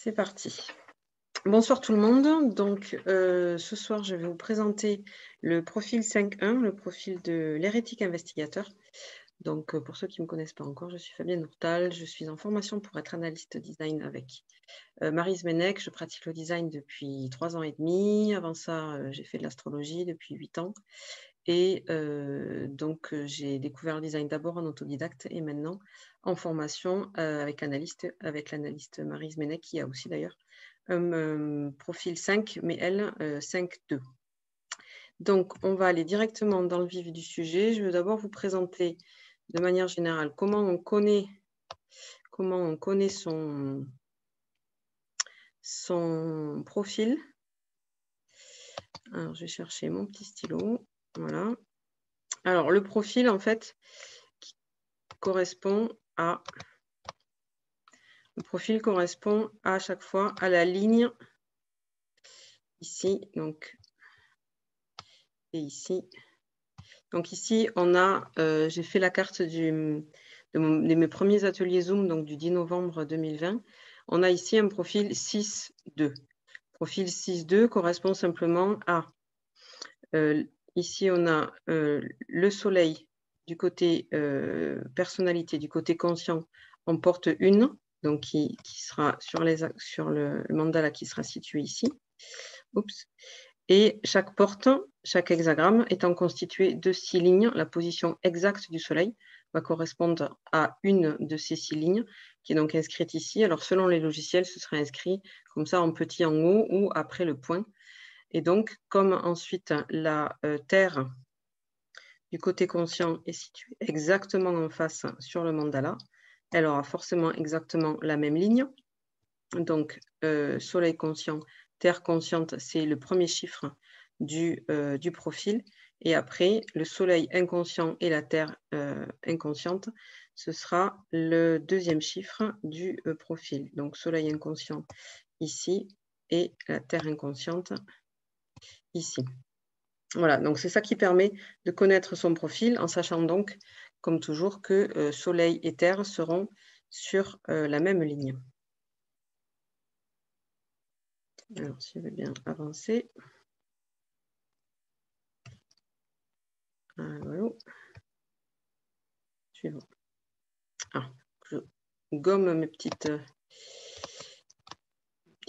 C'est parti. Bonsoir tout le monde. Donc, ce soir, je vais vous présenter le profil 5.1, le profil de l'hérétique investigateur. Donc, pour ceux qui ne me connaissent pas encore, je suis Fabienne Ourtal. Je suis en formation pour être analyste design avec Maryse Menech. Je pratique le design depuis 3 ans et demi. Avant ça, j'ai fait de l'astrologie depuis 8 ans. Et donc, j'ai découvert le design d'abord en autodidacte et maintenant en formation avec l'analyste Maryse Menech, qui a aussi d'ailleurs un profil 5, mais elle, 5.2. Donc, on va aller directement dans le vif du sujet. Je veux d'abord vous présenter de manière générale comment on connaît son profil. Alors, je vais chercher mon petit stylo. Voilà. Alors, le profil, en fait, correspond à chaque fois à la ligne ici, donc, et ici. Donc ici, on a, j'ai fait la carte de mes premiers ateliers Zoom, donc du 10 novembre 2020. On a ici un profil 6.2. Profil 6.2 correspond simplement à, ici on a le soleil du côté personnalité, du côté conscient, en porte 1, donc qui sera sur le mandala qui sera situé ici. Oups. Et chaque porte, chaque hexagramme étant constitué de 6 lignes, la position exacte du soleil va correspondre à une de ces 6 lignes qui est donc inscrite ici. Alors selon les logiciels, ce sera inscrit comme ça en petit en haut ou après le point. Et donc, comme ensuite la Terre du côté conscient est située exactement en face sur le mandala, elle aura forcément exactement la même ligne. Donc, soleil conscient, Terre consciente, c'est le premier chiffre du profil. Et après, le soleil inconscient et la Terre inconsciente, ce sera le deuxième chiffre du profil. Donc, soleil inconscient ici et la Terre inconsciente ici. Voilà, donc c'est ça qui permet de connaître son profil, en sachant donc, comme toujours, que soleil et Terre seront sur la même ligne. Alors, si je veux bien avancer. Voilà. Suivant. Ah, je gomme mes petits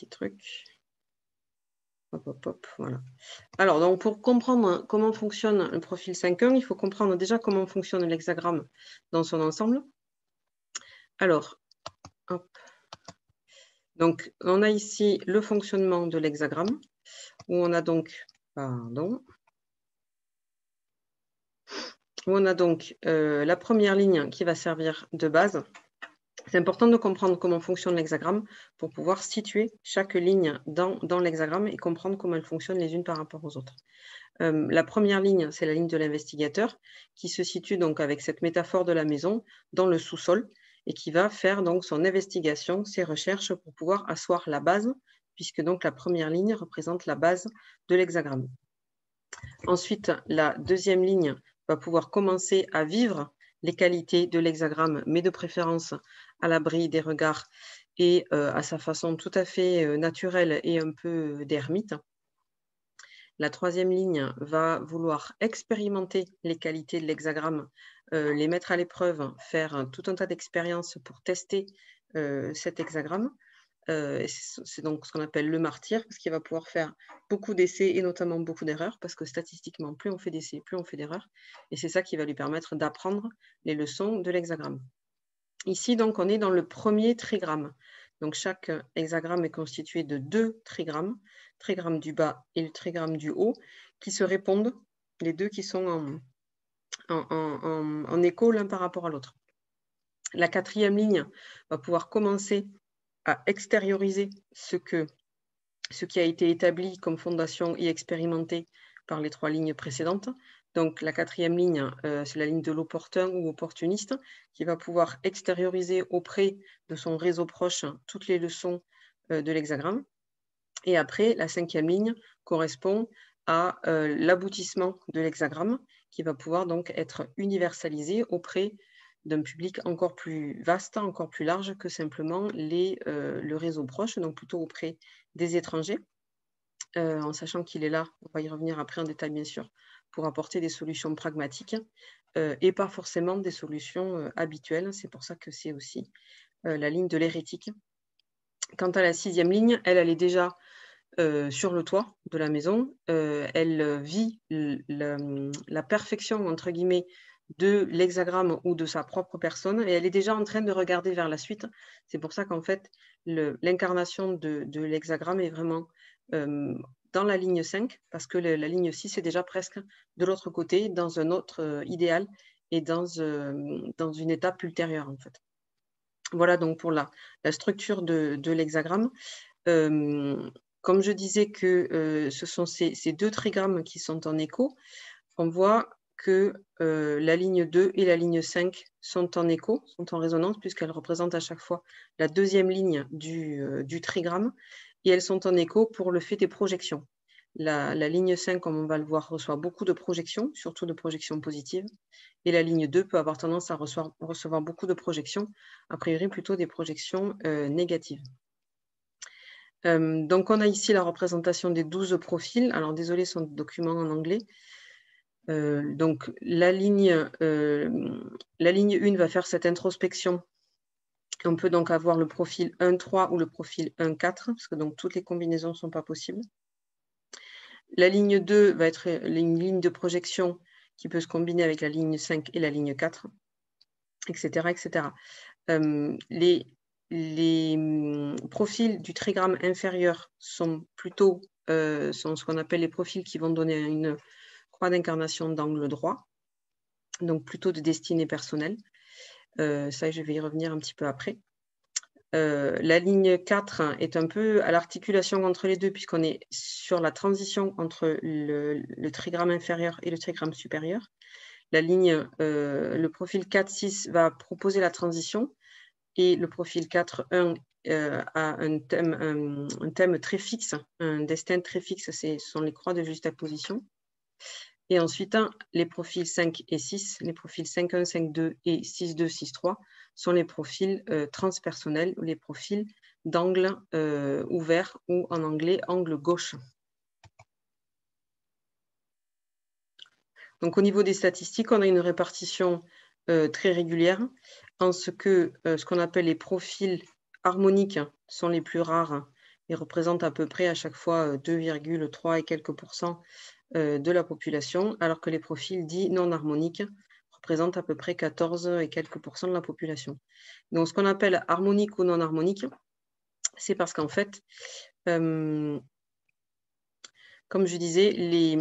trucs. Hop, hop, hop, voilà. Alors, donc, pour comprendre comment fonctionne le profil 5.1, il faut comprendre déjà comment fonctionne l'hexagramme dans son ensemble. Alors, hop. Donc, on a ici le fonctionnement de l'hexagramme, où on a donc, la première ligne qui va servir de base. C'est important de comprendre comment fonctionne l'hexagramme pour pouvoir situer chaque ligne dans l'hexagramme et comprendre comment elles fonctionnent les unes par rapport aux autres. La première ligne, c'est la ligne de l'investigateur qui se situe donc avec cette métaphore de la maison dans le sous-sol et qui va faire donc son investigation, ses recherches pour pouvoir asseoir la base, puisque donc la première ligne représente la base de l'hexagramme. Ensuite, la deuxième ligne va pouvoir commencer à vivre les qualités de l'hexagramme, mais de préférence à l'abri des regards et à sa façon tout à fait naturelle et un peu d'ermite. La troisième ligne va vouloir expérimenter les qualités de l'hexagramme, les mettre à l'épreuve, faire tout un tas d'expériences pour tester cet hexagramme. C'est donc ce qu'on appelle le martyr, parce qu'il va pouvoir faire beaucoup d'essais et notamment beaucoup d'erreurs, parce que statistiquement, plus on fait d'essais, plus on fait d'erreurs. Et c'est ça qui va lui permettre d'apprendre les leçons de l'hexagramme. Ici, donc, on est dans le premier trigramme. Donc, chaque hexagramme est constitué de 2 trigrammes, trigramme du bas et le trigramme du haut, qui se répondent, les deux qui sont en écho l'un par rapport à l'autre. La quatrième ligne va pouvoir commencer à extérioriser ce qui a été établi comme fondation et expérimenté par les 3 lignes précédentes. Donc la quatrième ligne, c'est la ligne de l'opportun ou opportuniste, qui va pouvoir extérioriser auprès de son réseau proche toutes les leçons de l'hexagramme. Et après, la cinquième ligne correspond à l'aboutissement de l'hexagramme, qui va pouvoir donc être universalisé auprès d'un public encore plus vaste, encore plus large que simplement le réseau proche, donc plutôt auprès des étrangers, en sachant qu'il est là, on va y revenir après en détail bien sûr, pour apporter des solutions pragmatiques et pas forcément des solutions habituelles. C'est pour ça que c'est aussi la ligne de l'hérétique. Quant à la 6e ligne, elle est déjà sur le toit de la maison. Elle vit la perfection, entre guillemets, de l'hexagramme ou de sa propre personne, et elle est déjà en train de regarder vers la suite. C'est pour ça qu'en fait, l'incarnation de l'hexagramme est vraiment dans la ligne 5, parce que la ligne 6 est déjà presque de l'autre côté, dans un autre idéal et dans une étape ultérieure, en fait. Voilà donc pour la structure de l'hexagramme. Comme je disais que ce sont ces 2 trigrammes qui sont en écho, on voit que la ligne 2 et la ligne 5 sont en écho, sont en résonance, puisqu'elles représentent à chaque fois la 2e ligne du trigramme, et elles sont en écho pour le fait des projections. La ligne 5, comme on va le voir, reçoit beaucoup de projections, surtout de projections positives, et la ligne 2 peut avoir tendance à recevoir beaucoup de projections, a priori plutôt des projections négatives. Donc, on a ici la représentation des 12 profils. Alors, désolé, son document en anglais. Donc, la ligne 1 va faire cette introspection. On peut donc avoir le profil 1,3 ou le profil 1,4, parce que donc toutes les combinaisons ne sont pas possibles. La ligne 2 va être une ligne de projection qui peut se combiner avec la ligne 5 et la ligne 4, etc. etc. Les profils du trigramme inférieur sont plutôt sont ce qu'on appelle les profils qui vont donner une croix d'incarnation d'angle droit, donc plutôt de destinée personnelle. Ça, je vais y revenir un petit peu après. La ligne 4 est un peu à l'articulation entre les deux, puisqu'on est sur la transition entre le trigramme inférieur et le trigramme supérieur. Le profil 4-6 va proposer la transition, et le profil 4-1 a un thème très fixe, un destin très fixe, ce sont les croix de juxtaposition. Et ensuite, les profils 5 et 6, les profils 5-1, 5-2 et 6-2, 6-3 sont les profils transpersonnels, ou les profils d'angle ouvert, ou en anglais, angle gauche. Donc, au niveau des statistiques, on a une répartition très régulière, en ce que ce qu'on appelle les profils harmoniques sont les plus rares et représentent à peu près à chaque fois 2,3 et quelques % de la population, alors que les profils dits non harmoniques représentent à peu près 14 et quelques % de la population. Donc, ce qu'on appelle harmonique ou non harmonique, c'est parce qu'en fait, comme je disais, les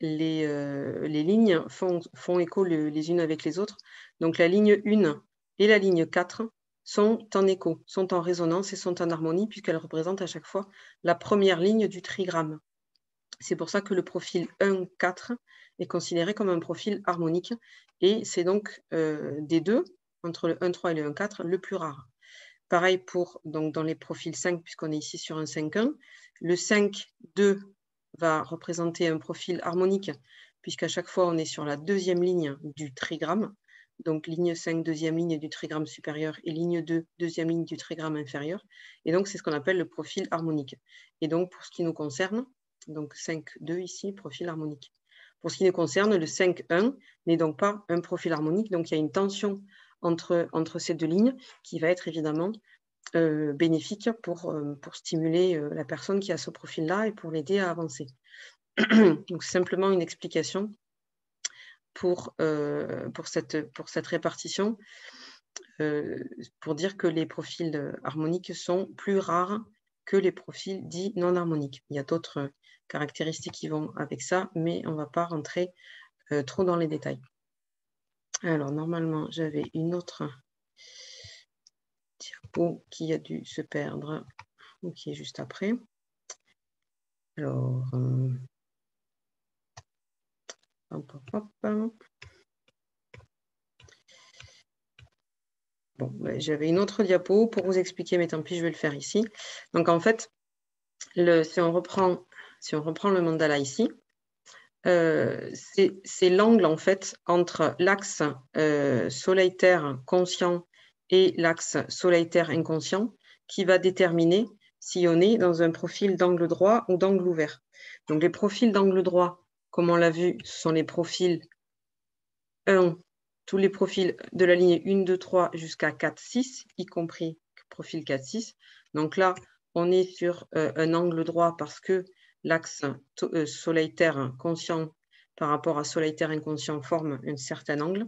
lignes font écho les unes avec les autres. Donc, la ligne 1 et la ligne 4 sont en écho, sont en résonance et sont en harmonie, puisqu'elles représentent à chaque fois la première ligne du trigramme. C'est pour ça que le profil 1,4 est considéré comme un profil harmonique, et c'est donc des deux, entre le 1,3 et le 1,4, le plus rare. Pareil dans les profils 5, puisqu'on est ici sur un 5,1. Le 5,2 va représenter un profil harmonique, puisqu'à chaque fois, on est sur la 2e ligne du trigramme. Donc, ligne 5, 2e ligne du trigramme supérieur, et ligne 2, 2e ligne du trigramme inférieur. Et donc, c'est ce qu'on appelle le profil harmonique. Et donc, pour ce qui nous concerne, donc 5,2 ici, profil harmonique. Pour ce qui nous concerne, le 5,1 n'est donc pas un profil harmonique, donc il y a une tension entre ces deux lignes qui va être évidemment bénéfique pour stimuler la personne qui a ce profil-là et pour l'aider à avancer. Donc, c'est simplement une explication pour cette répartition, pour dire que les profils harmoniques sont plus rares que les profils dits non harmoniques. Il y a d'autres caractéristiques qui vont avec ça, mais on ne va pas rentrer trop dans les détails. Alors, normalement, j'avais une autre diapo qui a dû se perdre, ou qui est juste après. Alors, bon, j'avais une autre diapo pour vous expliquer, mais tant pis, je vais le faire ici. Donc, en fait, si on reprend le mandala ici, c'est l'angle en fait entre l'axe soleil-terre conscient et l'axe soleil-terre inconscient qui va déterminer si on est dans un profil d'angle droit ou d'angle ouvert. Donc les profils d'angle droit, comme on l'a vu, ce sont les profils 1, tous les profils de la ligne 1, 2, 3 jusqu'à 4, 6, y compris profil 4, 6. Donc là, on est sur un angle droit parce que l'axe soleil-terre conscient par rapport à soleil-terre inconscient forme un certain angle.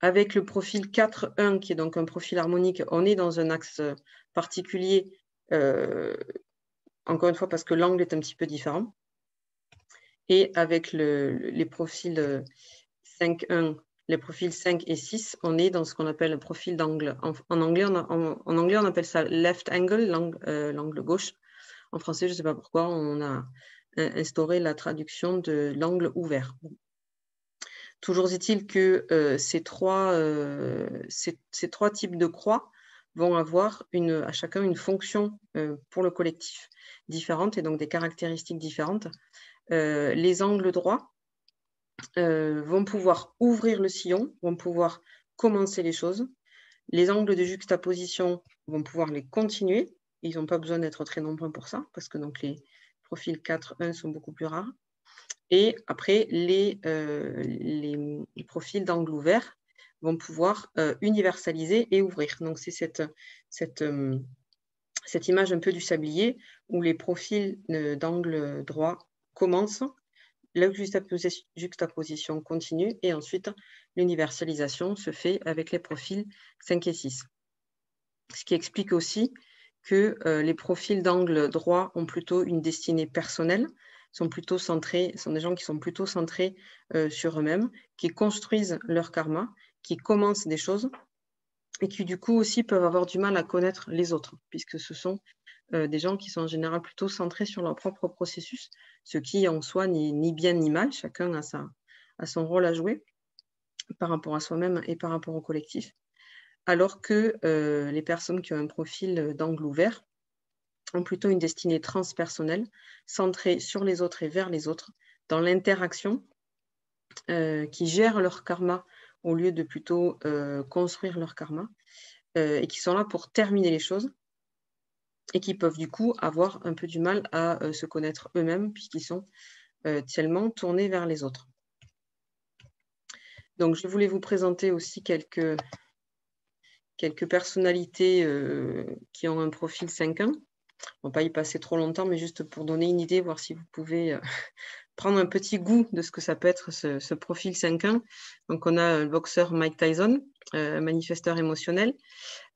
Avec le profil 4, 1, qui est donc un profil harmonique, on est dans un axe particulier, encore une fois parce que l'angle est un petit peu différent. Et avec les profils 5, 1, les profils 5 et 6, on est dans ce qu'on appelle le profil d'angle. En anglais, on appelle ça left angle, l'angle gauche. En français, je ne sais pas pourquoi, on a instauré la traduction de l'angle ouvert. Toujours est-il que ces trois types de croix vont avoir à chacun une fonction pour le collectif différente et donc des caractéristiques différentes. Les angles droits vont pouvoir ouvrir le sillon, vont pouvoir commencer les choses. Les angles de juxtaposition vont pouvoir les continuer. Ils n'ont pas besoin d'être très nombreux pour ça, parce que donc les profils 4, 1 sont beaucoup plus rares. Et après, les profils d'angle ouvert vont pouvoir universaliser et ouvrir. Donc, c'est cette image un peu du sablier où les profils d'angle droit commencent, la juxtaposition continue et ensuite l'universalisation se fait avec les profils 5 et 6. Ce qui explique aussi que les profils d'angle droit ont plutôt une destinée personnelle, sont des gens qui sont plutôt centrés sur eux-mêmes, qui construisent leur karma, qui commencent des choses et qui du coup aussi peuvent avoir du mal à connaître les autres, puisque ce sont des gens qui sont en général plutôt centrés sur leur propre processus, ce qui en soi n'est ni bien ni mal, chacun a son rôle à jouer par rapport à soi-même et par rapport au collectif. Alors que les personnes qui ont un profil d'angle ouvert ont plutôt une destinée transpersonnelle, centrée sur les autres et vers les autres, dans l'interaction, qui gèrent leur karma au lieu de plutôt construire leur karma, et qui sont là pour terminer les choses, et qui peuvent du coup avoir un peu du mal à se connaître eux-mêmes, puisqu'ils sont tellement tournés vers les autres. Donc je voulais vous présenter aussi quelques personnalités qui ont un profil 5-1. On ne va pas y passer trop longtemps, mais juste pour donner une idée, voir si vous pouvez prendre un petit goût de ce que ça peut être ce profil 5-1. Donc, on a le boxeur Mike Tyson, manifesteur émotionnel,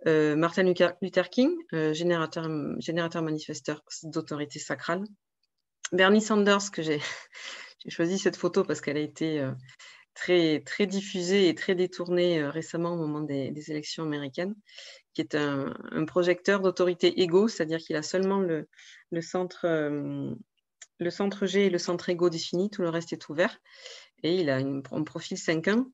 Martin Luther King, générateur manifesteur d'autorité sacrale, Bernie Sanders, que j'ai choisi cette photo parce qu'elle a été très, très diffusée et très détournée récemment au moment des élections américaines, qui est un projecteur d'autorité égaux, c'est-à-dire qu'il a seulement le centre G et le centre égaux défini, tout le reste est ouvert, et il a un profil 5-1.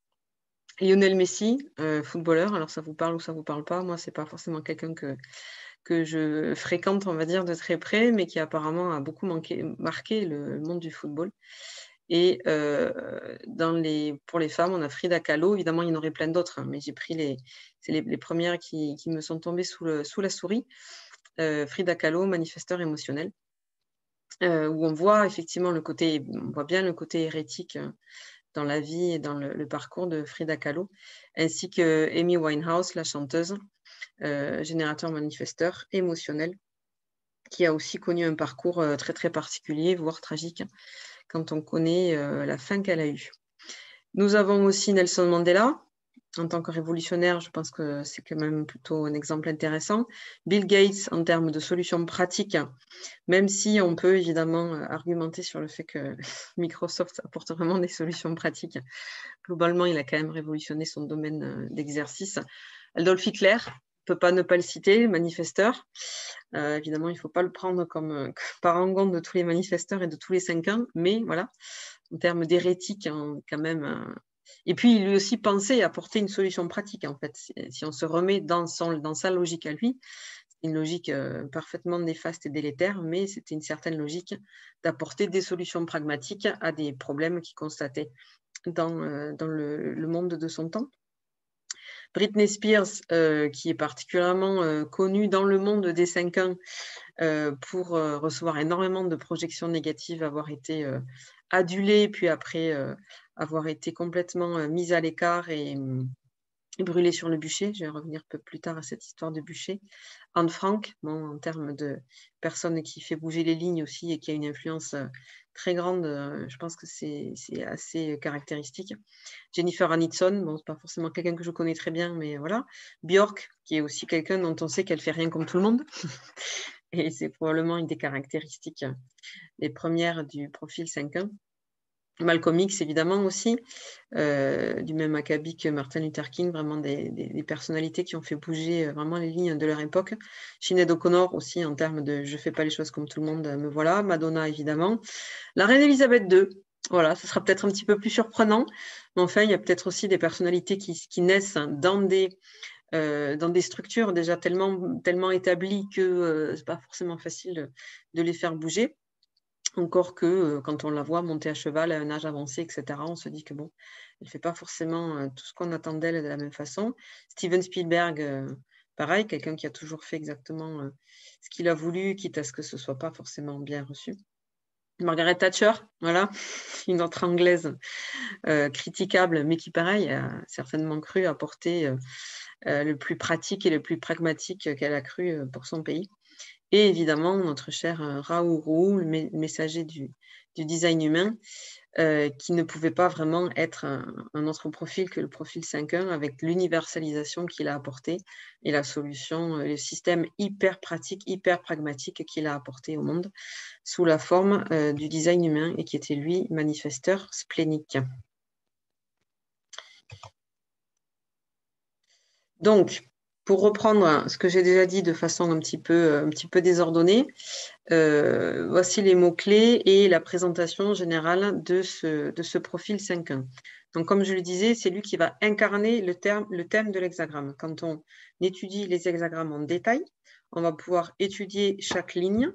Lionel Messi, footballeur, alors ça vous parle ou ça vous parle pas, moi c'est pas forcément quelqu'un que je fréquente, on va dire, de très près, mais qui apparemment a beaucoup marqué le monde du football. Et pour les femmes, on a Frida Kahlo. Évidemment, il y en aurait plein d'autres, hein, mais j'ai pris les premières qui me sont tombées sous la souris. Frida Kahlo, manifesteur émotionnel, où on voit effectivement on voit bien le côté hérétique dans la vie et dans le parcours de Frida Kahlo, ainsi que Amy Winehouse, la chanteuse, générateur manifesteur émotionnel, qui a aussi connu un parcours très très particulier, voire tragique, quand on connaît la fin qu'elle a eue. Nous avons aussi Nelson Mandela, en tant que révolutionnaire, je pense que c'est quand même plutôt un exemple intéressant. Bill Gates, en termes de solutions pratiques, même si on peut évidemment argumenter sur le fait que Microsoft apporte vraiment des solutions pratiques. Globalement, il a quand même révolutionné son domaine d'exercice. Adolf Hitler, on ne peut pas ne pas le citer, manifesteur. Évidemment, il ne faut pas le prendre comme parangon de tous les manifesteurs et de tous les 5 ans, mais voilà, en termes d'hérétique, hein, quand même. Et puis, il lui aussi pensait apporter une solution pratique, en fait. Si on se remet dans sa logique à lui, une logique parfaitement néfaste et délétère, mais c'était une certaine logique d'apporter des solutions pragmatiques à des problèmes qu'il constatait dans le monde de son temps. Britney Spears, qui est particulièrement connue dans le monde des 5 ans pour recevoir énormément de projections négatives, avoir été adulée, puis après avoir été complètement mise à l'écart et brûlée sur le bûcher. Je vais revenir un peu plus tard à cette histoire de bûcher. Anne Frank, bon, en termes de personne qui fait bouger les lignes aussi et qui a une influence très grande, je pense que c'est assez caractéristique. Jennifer Aniston, bon, c'est pas forcément quelqu'un que je connais très bien, mais voilà. Björk, qui est aussi quelqu'un dont on sait qu'elle fait rien comme tout le monde. Et c'est probablement une des caractéristiques les premières du profil 5.1. Malcolm X, évidemment, aussi, du même acabit que Martin Luther King, vraiment des personnalités qui ont fait bouger vraiment les lignes de leur époque. Sinéad O'Connor aussi, en termes de « je fais pas les choses comme tout le monde, me voilà ». Madonna, évidemment. La reine Elisabeth II, voilà, ce sera peut-être un petit peu plus surprenant, mais enfin, il y a peut-être aussi des personnalités qui naissent dans des structures déjà tellement établies que c'est pas forcément facile de les faire bouger. Encore que quand on la voit monter à cheval à un âge avancé, etc., on se dit que bon, elle ne fait pas forcément tout ce qu'on attend d'elle de la même façon. Steven Spielberg, pareil, quelqu'un qui a toujours fait exactement ce qu'il a voulu, quitte à ce que ce ne soit pas forcément bien reçu. Margaret Thatcher, voilà, une autre anglaise critiquable, mais qui, pareil, a certainement cru apporter le plus pratique et le plus pragmatique qu'elle a cru pour son pays. Et évidemment, notre cher Raoult, le messager du design humain, qui ne pouvait pas vraiment être un autre profil que le profil 5.1 avec l'universalisation qu'il a apporté et la solution, le système hyper pratique, hyper pragmatique qu'il a apporté au monde sous la forme du design humain et qui était lui manifesteur splénique. Donc, pour reprendre ce que j'ai déjà dit de façon un petit peu désordonnée, voici les mots-clés et la présentation générale de ce profil 5.1. Donc, comme je le disais, c'est lui qui va incarner le thème de l'hexagramme. Quand on étudie les hexagrammes en détail, on va pouvoir étudier chaque ligne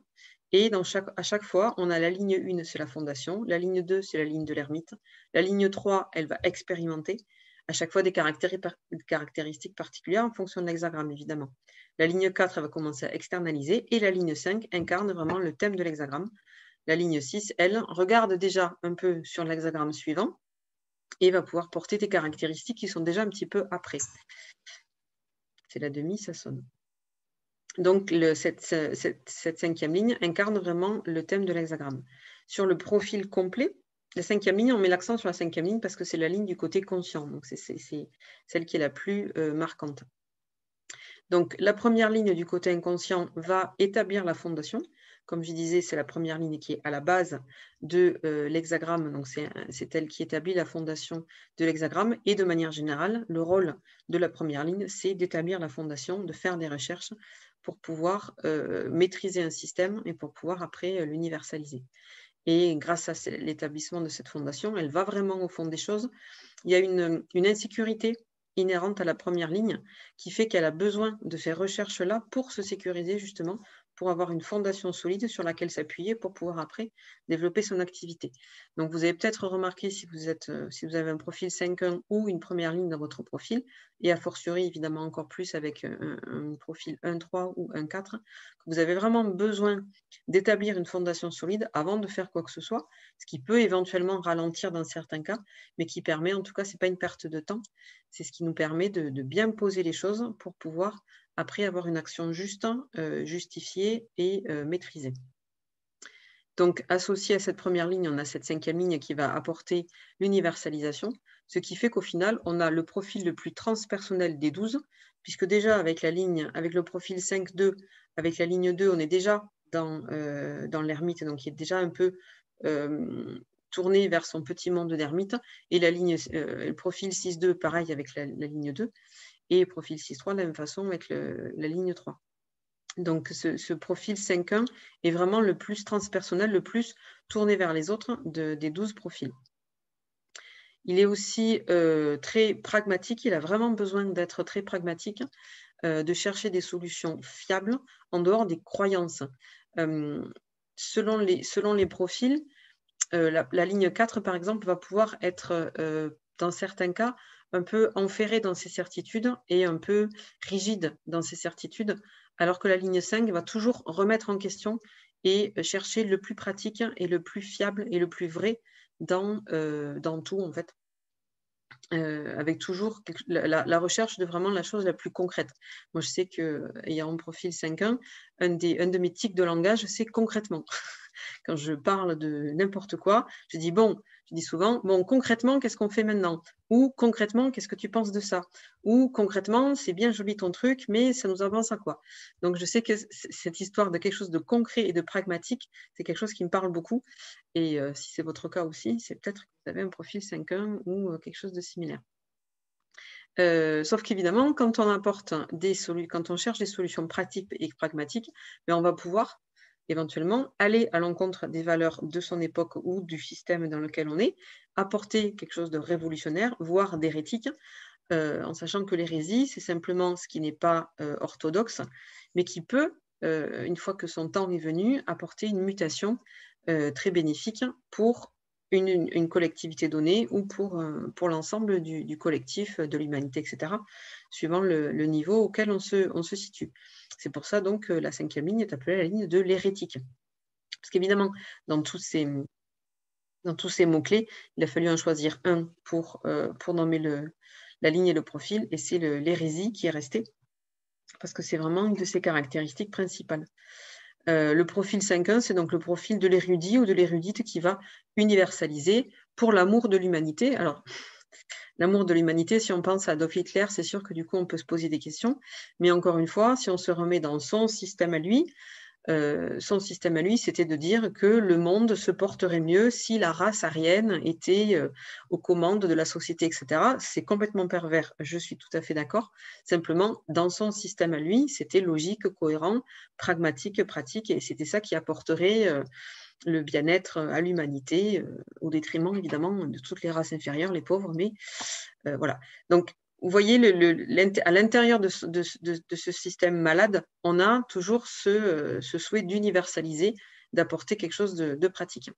et à chaque fois, on a la ligne 1, c'est la fondation, la ligne 2, c'est la ligne de l'ermite, la ligne 3, elle va expérimenter, à chaque fois des caractéristiques particulières en fonction de l'hexagramme, évidemment. La ligne 4, elle va commencer à externaliser et la ligne 5 incarne vraiment le thème de l'hexagramme. La ligne 6, elle, regarde déjà un peu sur l'hexagramme suivant et va pouvoir porter des caractéristiques qui sont déjà un petit peu après. C'est la demi, ça sonne. Donc, cette 5e ligne incarne vraiment le thème de l'hexagramme. Sur le profil complet, la 5e ligne, on met l'accent sur la 5e ligne parce que c'est la ligne du côté conscient. Donc, c'est celle qui est la plus marquante. Donc, la première ligne du côté inconscient va établir la fondation. Comme je disais, c'est la première ligne qui est à la base de l'hexagramme. Donc, c'est elle qui établit la fondation de l'hexagramme. Et de manière générale, le rôle de la première ligne, c'est d'établir la fondation, de faire des recherches pour pouvoir maîtriser un système et pour pouvoir après l'universaliser. Et grâce à l'établissement de cette fondation, elle va vraiment au fond des choses. Il y a une insécurité inhérente à la première ligne qui fait qu'elle a besoin de ces recherches-là pour se sécuriser justement, pour avoir une fondation solide sur laquelle s'appuyer pour pouvoir après développer son activité. Donc vous avez peut-être remarqué si vous avez un profil 5.1 ou une première ligne dans votre profil, et a fortiori évidemment encore plus avec un profil 1.3 ou 1.4, que vous avez vraiment besoin d'établir une fondation solide avant de faire quoi que ce soit, ce qui peut éventuellement ralentir dans certains cas, mais qui permet, en tout cas, ce n'est pas une perte de temps, c'est ce qui nous permet de bien poser les choses pour pouvoir après avoir une action juste, justifiée et maîtrisée. Donc, associé à cette première ligne, on a cette 5e ligne qui va apporter l'universalisation, ce qui fait qu'au final, on a le profil le plus transpersonnel des 12, puisque déjà avec le profil 5.2, avec la ligne 2, on est déjà dans l'ermite, donc qui est déjà un peu tourné vers son petit monde d'ermite, et le profil 6.2, pareil avec la ligne 2, et profil 6.3 de la même façon avec la ligne 3. Donc, ce profil 5.1 est vraiment le plus transpersonnel, le plus tourné vers les autres des 12 profils. Il est aussi très pragmatique, il a vraiment besoin d'être très pragmatique de chercher des solutions fiables en dehors des croyances. Selon les profils, la ligne 4, par exemple, va pouvoir être, dans certains cas, un peu enferrée dans ses certitudes et un peu rigide dans ses certitudes, alors que la ligne 5 va toujours remettre en question et chercher le plus pratique et le plus fiable et le plus vrai dans tout, en fait. Avec toujours la recherche de vraiment la chose la plus concrète. Moi, je sais qu'ayant un profil 5.1, un de mes tics de langage, c'est concrètement. Quand je parle de n'importe quoi, je dis souvent, bon, concrètement, qu'est-ce qu'on fait maintenant? Ou concrètement, qu'est-ce que tu penses de ça? Ou concrètement, c'est bien joli ton truc, mais ça nous avance à quoi? Donc, je sais que cette histoire de quelque chose de concret et de pragmatique, c'est quelque chose qui me parle beaucoup. Et si c'est votre cas aussi, c'est peut-être que vous avez un profil 5.1 ou quelque chose de similaire. Sauf qu'évidemment, quand on cherche des solutions pratiques et pragmatiques, on va pouvoir éventuellement aller à l'encontre des valeurs de son époque ou du système dans lequel on est, apporter quelque chose de révolutionnaire, voire d'hérétique, en sachant que l'hérésie, c'est simplement ce qui n'est pas orthodoxe, mais qui peut, une fois que son temps est venu, apporter une mutation très bénéfique pour une collectivité donnée ou pour l'ensemble du collectif, de l'humanité, etc., suivant le niveau auquel on se situe. C'est pour ça donc que la 5e ligne est appelée la ligne de l'hérétique. Parce qu'évidemment, dans tous ces mots-clés, il a fallu en choisir un pour nommer la ligne et le profil, et c'est l'hérésie qui est restée, parce que c'est vraiment une de ses caractéristiques principales. Le profil 5.1, c'est donc le profil de l'érudit ou de l'érudite qui va universaliser pour l'amour de l'humanité. Alors, l'amour de l'humanité, si on pense à Adolf Hitler, c'est sûr que du coup, on peut se poser des questions. Mais encore une fois, si on se remet dans son système à lui, c'était de dire que le monde se porterait mieux si la race aryenne était aux commandes de la société, etc. C'est complètement pervers, je suis tout à fait d'accord. Simplement, dans son système à lui, c'était logique, cohérent, pragmatique, pratique, et c'était ça qui apporterait le bien-être à l'humanité, au détriment évidemment de toutes les races inférieures, les pauvres, mais voilà. Donc, vous voyez, à l'intérieur de ce système malade, on a toujours ce souhait d'universaliser, d'apporter quelque chose de pratique.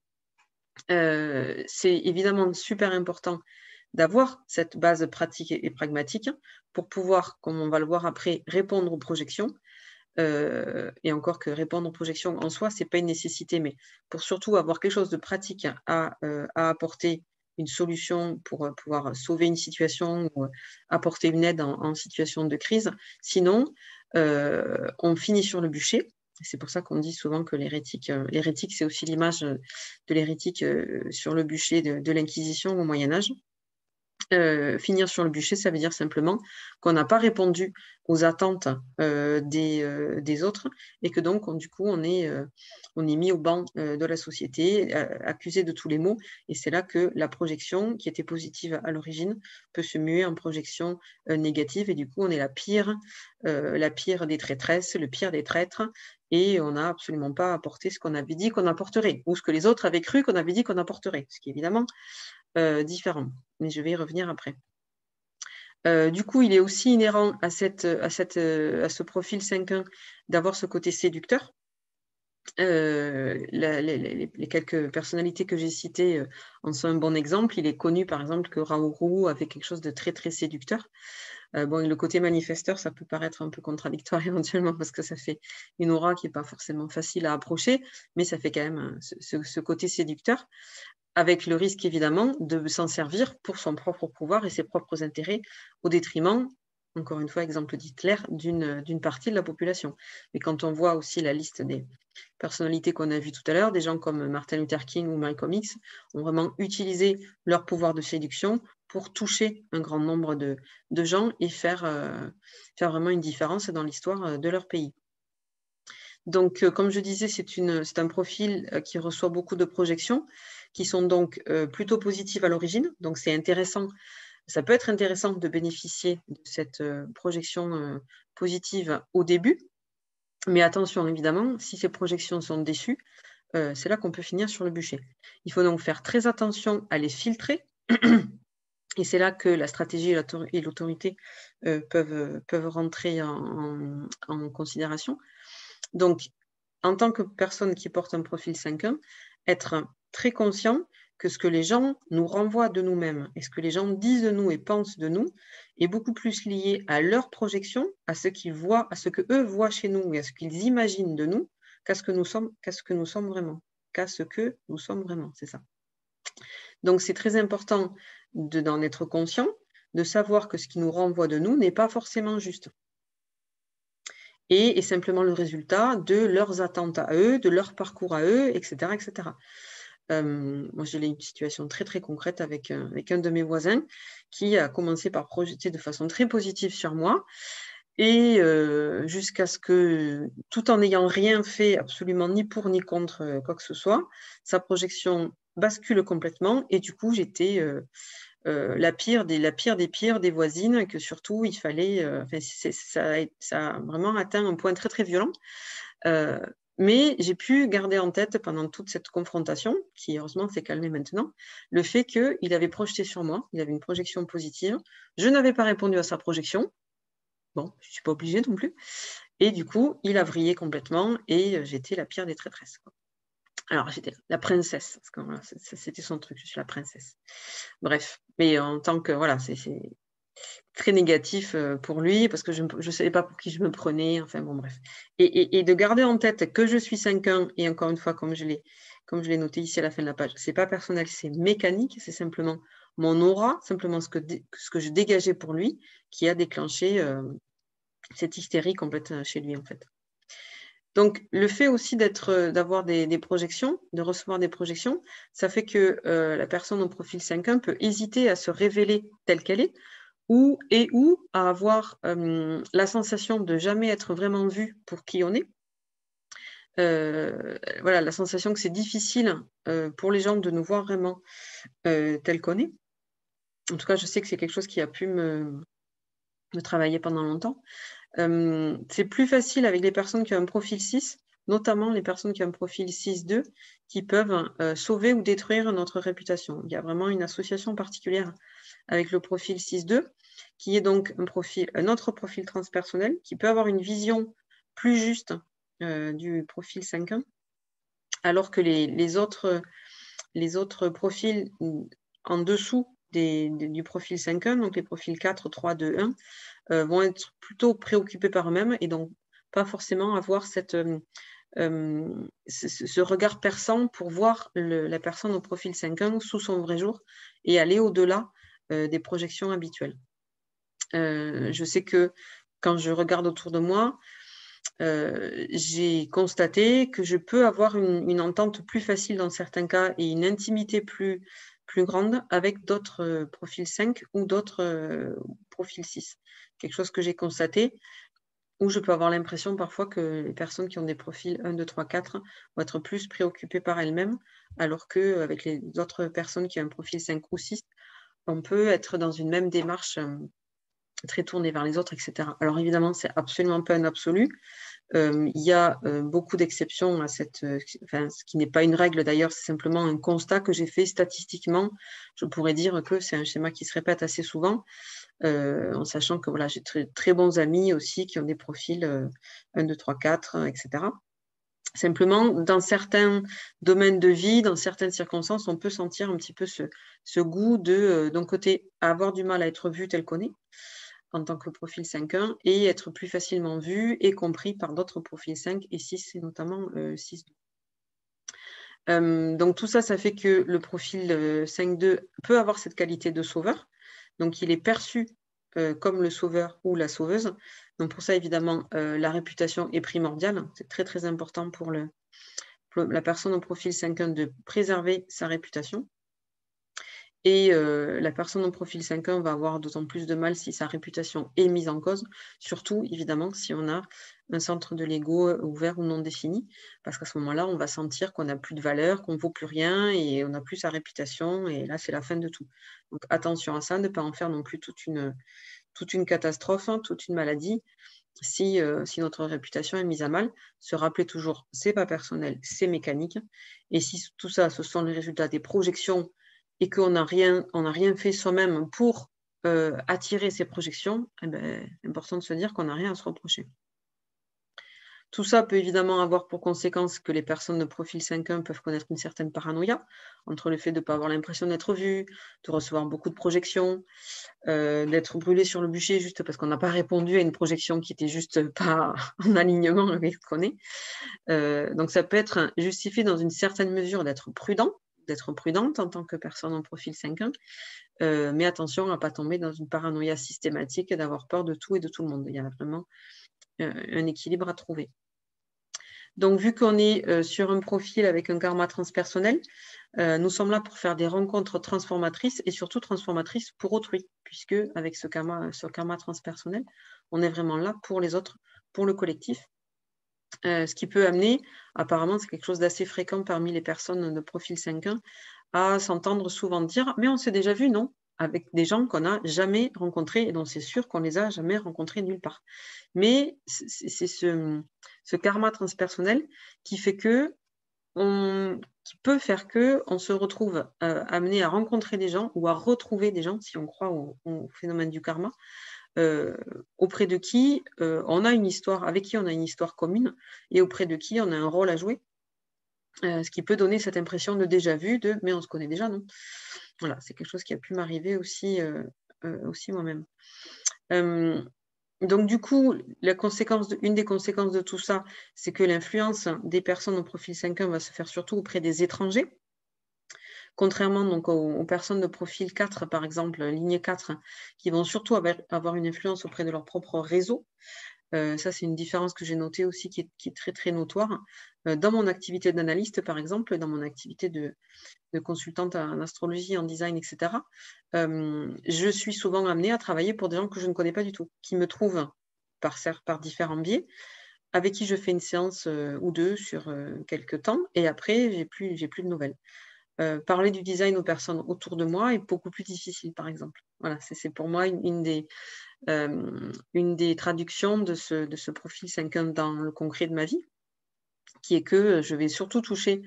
C'est évidemment super important d'avoir cette base pratique et pragmatique pour pouvoir, comme on va le voir après, répondre aux projections. Et encore que répondre aux projections en soi, ce n'est pas une nécessité, mais pour surtout avoir quelque chose de pratique à apporter, une solution pour pouvoir sauver une situation ou apporter une aide en situation de crise. Sinon, on finit sur le bûcher. C'est pour ça qu'on dit souvent que l'hérétique, c'est aussi l'image de l'hérétique sur le bûcher de l'Inquisition au Moyen-Âge. Finir sur le bûcher, ça veut dire simplement qu'on n'a pas répondu aux attentes des autres et que donc, du coup, on est mis au banc de la société, accusé de tous les maux. Et c'est là que la projection, qui était positive à l'origine, peut se muer en projection négative. Et du coup, on est la pire des traîtresses, le pire des traîtres. Et on n'a absolument pas apporté ce qu'on avait dit qu'on apporterait, ou ce que les autres avaient cru qu'on avait dit qu'on apporterait, ce qui est évidemment différent. Mais je vais y revenir après. Du coup, il est aussi inhérent à ce profil 5.1 d'avoir ce côté séducteur. Les quelques personnalités que j'ai citées en sont un bon exemple. Il est connu, par exemple, que Raoult avait quelque chose de très, très séducteur. Bon, le côté manifesteur, ça peut paraître un peu contradictoire éventuellement parce que ça fait une aura qui n'est pas forcément facile à approcher, mais ça fait quand même ce côté séducteur, avec le risque évidemment de s'en servir pour son propre pouvoir et ses propres intérêts au détriment, encore une fois, exemple d'Hitler, d'une partie de la population. Mais quand on voit aussi la liste des personnalités qu'on a vues tout à l'heure, des gens comme Martin Luther King ou Malcolm X ont vraiment utilisé leur pouvoir de séduction pour toucher un grand nombre de gens et faire vraiment une différence dans l'histoire de leur pays. Donc, comme je disais, c'est un profil qui reçoit beaucoup de projections qui sont donc plutôt positives à l'origine. Donc, c'est intéressant. Ça peut être intéressant de bénéficier de cette projection positive au début. Mais attention, évidemment, si ces projections sont déçues, c'est là qu'on peut finir sur le bûcher. Il faut donc faire très attention à les filtrer Et c'est là que la stratégie et l'autorité peuvent rentrer en considération. Donc, en tant que personne qui porte un profil 5.1, être très conscient que ce que les gens nous renvoient de nous-mêmes et ce que les gens disent de nous et pensent de nous est beaucoup plus lié à leur projection, à ce qu'ils voient, à ce que eux voient chez nous et à ce qu'ils imaginent de nous, qu'à ce que nous sommes vraiment. Qu'à ce que nous sommes vraiment, c'est ça. Donc, c'est très important d'en être conscient, de savoir que ce qui nous renvoie de nous n'est pas forcément juste. Et est simplement le résultat de leurs attentes à eux, de leur parcours à eux, etc. etc. Moi, j'ai une situation très, très concrète avec un de mes voisins qui a commencé par projeter de façon très positive sur moi et jusqu'à ce que, tout en n'ayant rien fait absolument ni pour ni contre quoi que ce soit, sa projection bascule complètement et du coup, j'étais la pire des pires des voisines, que surtout il fallait, ça a vraiment atteint un point très, très violent. Mais j'ai pu garder en tête pendant toute cette confrontation, qui heureusement s'est calmée maintenant, le fait qu'il avait projeté sur moi, il avait une projection positive. Je n'avais pas répondu à sa projection. Bon, je ne suis pas obligée non plus. Et du coup, il a vrillé complètement et j'étais la pire des traîtresses, quoi. Alors, j'étais la princesse, parce que voilà, c'était son truc, je suis la princesse. Bref, mais en tant que, voilà, c'est très négatif pour lui, parce que je ne savais pas pour qui je me prenais, enfin bon, bref. Et de garder en tête que je suis 5.1, et encore une fois, comme je l'ai noté ici à la fin de la page, c'est pas personnel, c'est mécanique, c'est simplement mon aura, simplement ce que je dégageais pour lui, qui a déclenché cette hystérie complète chez lui, en fait. Donc, le fait aussi d'avoir des projections, de recevoir des projections, ça fait que la personne au profil 5.1 peut hésiter à se révéler telle qu'elle est, ou à avoir la sensation de jamais être vraiment vue pour qui on est. Voilà, la sensation que c'est difficile pour les gens de nous voir vraiment tel qu'on est. En tout cas, je sais que c'est quelque chose qui a pu me travailler pendant longtemps. C'est plus facile avec les personnes qui ont un profil 6, notamment les personnes qui ont un profil 6-2, qui peuvent sauver ou détruire notre réputation. Il y a vraiment une association particulière avec le profil 6-2, qui est donc un autre profil transpersonnel, qui peut avoir une vision plus juste du profil 5.1, alors que les autres profils en dessous du profil 5.1, donc les profils 4, 3, 2, 1, vont être plutôt préoccupés par eux-mêmes et donc pas forcément avoir ce regard perçant pour voir la personne au profil 5.1 sous son vrai jour et aller au-delà des projections habituelles. Je sais que quand je regarde autour de moi, j'ai constaté que je peux avoir une entente plus facile dans certains cas et une intimité plus grande avec d'autres profils 5 ou d'autres profils 6. Quelque chose que j'ai constaté, où je peux avoir l'impression parfois que les personnes qui ont des profils 1, 2, 3, 4 vont être plus préoccupées par elles-mêmes, alors qu'avec les autres personnes qui ont un profil 5 ou 6, on peut être dans une même démarche très tournée vers les autres, etc. Alors évidemment, c'est absolument pas un absolu. Il y a beaucoup d'exceptions à ce qui n'est pas une règle d'ailleurs, c'est simplement un constat que j'ai fait statistiquement. Je pourrais dire que c'est un schéma qui se répète assez souvent, en sachant que voilà, j'ai très, très bons amis aussi qui ont des profils 1, 2, 3, 4, etc. Simplement, dans certains domaines de vie, dans certaines circonstances, on peut sentir un petit peu ce goût d'un côté, avoir du mal à être vu tel qu'on est, en tant que profil 5.1 et être plus facilement vu et compris par d'autres profils 5 et 6, et notamment 6. Donc tout ça, ça fait que le profil 5.2 peut avoir cette qualité de sauveur. Donc il est perçu comme le sauveur ou la sauveuse. Donc pour ça, évidemment, la réputation est primordiale. C'est très très important pour la personne au profil 5.1 de préserver sa réputation. Et la personne au profil 5.1 va avoir d'autant plus de mal si sa réputation est mise en cause, surtout évidemment si on a un centre de l'ego ouvert ou non défini, parce qu'à ce moment-là, on va sentir qu'on n'a plus de valeur, qu'on ne vaut plus rien et on n'a plus sa réputation, et là, c'est la fin de tout. Donc attention à ça, ne pas en faire non plus toute une catastrophe, hein, toute une maladie. Si notre réputation est mise à mal, se rappeler toujours, c'est pas personnel, c'est mécanique. Et si tout ça, ce sont les résultats des projections et qu'on n'a rien fait soi-même pour attirer ces projections, eh ben, c'est important de se dire qu'on n'a rien à se reprocher. Tout ça peut évidemment avoir pour conséquence que les personnes de profil 5.1 peuvent connaître une certaine paranoïa, entre le fait de ne pas avoir l'impression d'être vues, de recevoir beaucoup de projections, d'être brûlé sur le bûcher juste parce qu'on n'a pas répondu à une projection qui était juste pas en alignement avec ce qu'on est. Donc ça peut être justifié dans une certaine mesure d'être prudente en tant que personne en profil 5.1, mais attention à ne pas tomber dans une paranoïa systématique et d'avoir peur de tout et de tout le monde. Il y a vraiment un équilibre à trouver. Donc, vu qu'on est sur un profil avec un karma transpersonnel, nous sommes là pour faire des rencontres transformatrices et surtout transformatrices pour autrui, puisque avec ce karma transpersonnel, on est vraiment là pour les autres, pour le collectif. Ce qui peut amener, apparemment, c'est quelque chose d'assez fréquent parmi les personnes de profil 5.1, à s'entendre souvent dire « mais on s'est déjà vu, non ?» avec des gens qu'on n'a jamais rencontrés et dont c'est sûr qu'on les a jamais rencontrés nulle part. Mais c'est ce karma transpersonnel qui fait qui peut faire qu'on se retrouve amené à rencontrer des gens ou à retrouver des gens, si on croit au phénomène du karma, auprès de qui on a une histoire, avec qui on a une histoire commune et auprès de qui on a un rôle à jouer. Ce qui peut donner cette impression de déjà vu, mais on se connaît déjà, non? Voilà, c'est quelque chose qui a pu m'arriver aussi moi-même. Donc du coup, une des conséquences de tout ça, c'est que l'influence des personnes au profil 5.1 va se faire surtout auprès des étrangers. Contrairement donc aux personnes de profil 4, par exemple, lignée 4, qui vont surtout avoir une influence auprès de leur propre réseau. Ça, c'est une différence que j'ai notée aussi qui est très, très notoire. Dans mon activité d'analyste, par exemple, dans mon activité de consultante en astrologie, en design, etc., je suis souvent amenée à travailler pour des gens que je ne connais pas du tout, qui me trouvent par différents biais, avec qui je fais une séance ou deux sur quelques temps, et après, j'ai plus de nouvelles. Parler du design aux personnes autour de moi est beaucoup plus difficile, par exemple. Voilà, c'est pour moi une des traductions de ce profil 5.1 dans le concret de ma vie, qui est que je vais surtout toucher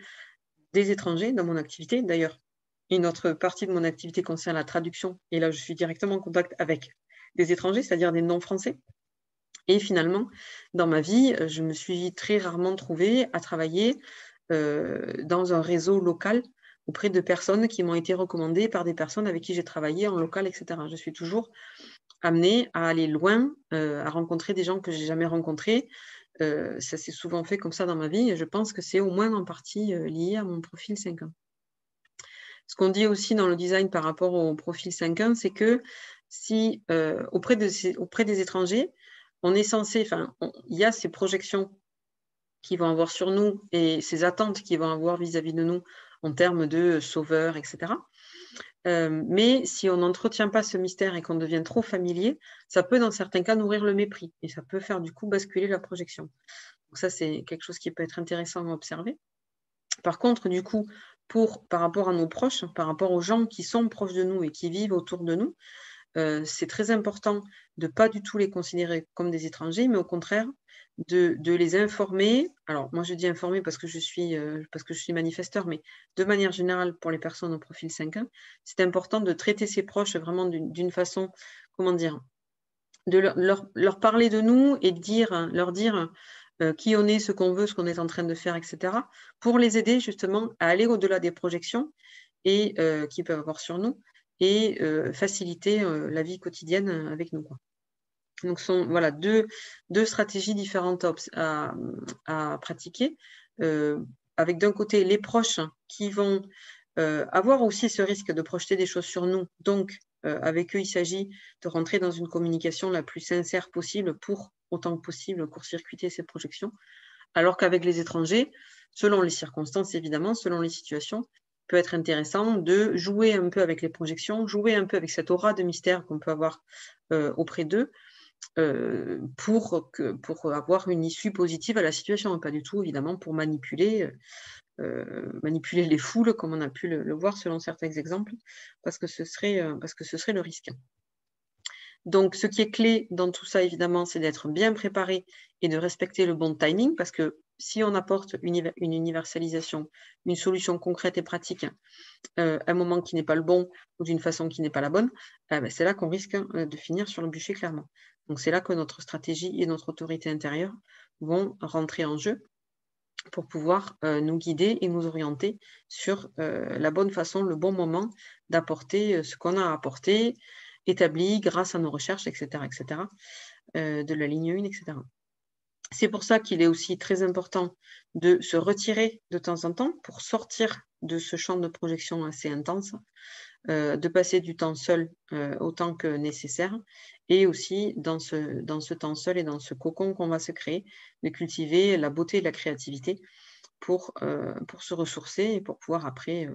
des étrangers dans mon activité. D'ailleurs, une autre partie de mon activité concerne la traduction, et là, je suis directement en contact avec des étrangers, c'est-à-dire des non-français. Et finalement, dans ma vie, je me suis très rarement trouvée à travailler dans un réseau local auprès de personnes qui m'ont été recommandées par des personnes avec qui j'ai travaillé en local, etc. Je suis toujours amenée à aller loin, à rencontrer des gens que je n'ai jamais rencontrés. Ça s'est souvent fait comme ça dans ma vie et je pense que c'est au moins en partie lié à mon profil 5.1. Ce qu'on dit aussi dans le design par rapport au profil 5.1, c'est que si auprès des étrangers, on est censé, il y a ces projections qu'ils vont avoir sur nous et ces attentes qu'ils vont avoir vis-à-vis de nous en termes de sauveur, etc. Mais si on n'entretient pas ce mystère et qu'on devient trop familier, ça peut dans certains cas nourrir le mépris et ça peut faire du coup basculer la projection. Donc ça, c'est quelque chose qui peut être intéressant à observer. Par contre, du coup, par rapport à nos proches, par rapport aux gens qui sont proches de nous et qui vivent autour de nous, c'est très important de ne pas du tout les considérer comme des étrangers, mais au contraire, de les informer. Alors, moi, je dis informer parce que je suis manifesteur, mais de manière générale, pour les personnes au profil 5.1, c'est important de traiter ses proches vraiment d'une façon, comment dire, de leur parler de nous et leur dire qui on est, ce qu'on veut, ce qu'on est en train de faire, etc., pour les aider justement à aller au-delà des projections et qu'ils peuvent avoir sur nous et faciliter la vie quotidienne avec nous, quoi. Donc, ce sont voilà, deux stratégies différentes à pratiquer, avec d'un côté les proches qui vont avoir aussi ce risque de projeter des choses sur nous. Donc, avec eux, il s'agit de rentrer dans une communication la plus sincère possible pour, autant que possible, court-circuiter ces projections. Alors qu'avec les étrangers, selon les circonstances, évidemment, selon les situations, peut être intéressant de jouer un peu avec les projections, jouer un peu avec cette aura de mystère qu'on peut avoir auprès d'eux, pour avoir une issue positive à la situation, et pas du tout, évidemment, pour manipuler les foules, comme on a pu le voir selon certains exemples, parce que ce serait le risque. Donc, ce qui est clé dans tout ça, évidemment, c'est d'être bien préparé et de respecter le bon timing, parce que si on apporte une universalisation, une solution concrète et pratique, à un moment qui n'est pas le bon ou d'une façon qui n'est pas la bonne, c'est là qu'on risque de finir sur le bûcher, clairement. Donc, c'est là que notre stratégie et notre autorité intérieure vont rentrer en jeu pour pouvoir nous guider et nous orienter sur la bonne façon, le bon moment d'apporter ce qu'on a à apporter, établi grâce à nos recherches, etc., de la ligne 1, etc. C'est pour ça qu'il est aussi très important de se retirer de temps en temps pour sortir de ce champ de projection assez intense, de passer du temps seul autant que nécessaire, et aussi dans ce temps seul et dans ce cocon qu'on va se créer, de cultiver la beauté et la créativité pour se ressourcer et pour pouvoir après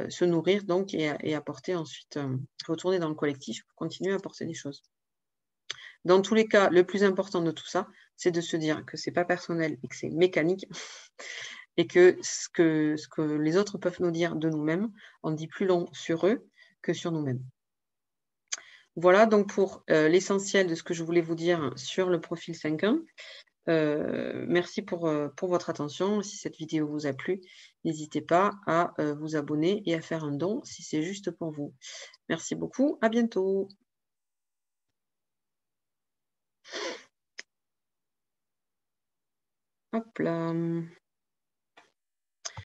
se nourrir donc et apporter ensuite, retourner dans le collectif pour continuer à apporter des choses. Dans tous les cas, le plus important de tout ça, c'est de se dire que c'est pas personnel et que c'est mécanique et que ce que les autres peuvent nous dire de nous-mêmes en dit plus long sur eux que sur nous-mêmes. Voilà donc pour l'essentiel de ce que je voulais vous dire sur le profil 5.1. Merci pour votre attention. Si cette vidéo vous a plu, n'hésitez pas à vous abonner et à faire un don si c'est juste pour vous. Merci beaucoup, à bientôt. Hop là.